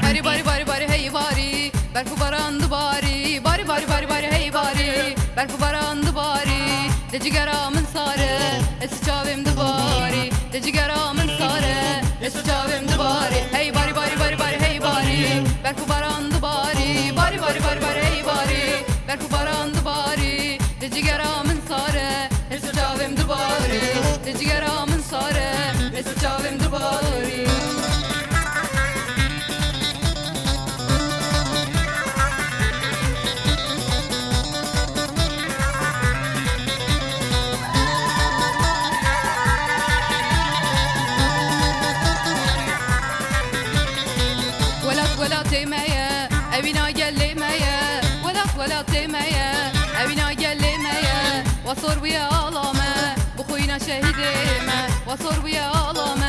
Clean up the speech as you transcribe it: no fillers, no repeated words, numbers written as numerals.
bari bari bari bari hey bari berfu barandı bari bari bari bari bari hey bari berfu barandı bari de cigaramın sare es çavemdi bari de cigaramın sare es çavemdi bari hey bari bari bari bari hey bari berfu barandı bari bari bari bari bari hey bari berfu barandı bari de cigaramın sare es çavemdi bari de cigaramın sare es çavemdi bari. ولا تيمية أبينا قلمية ولا تيمية أبينا قلمية وصور ويا علامة بخوينا شهيديمة وصور ويا علامة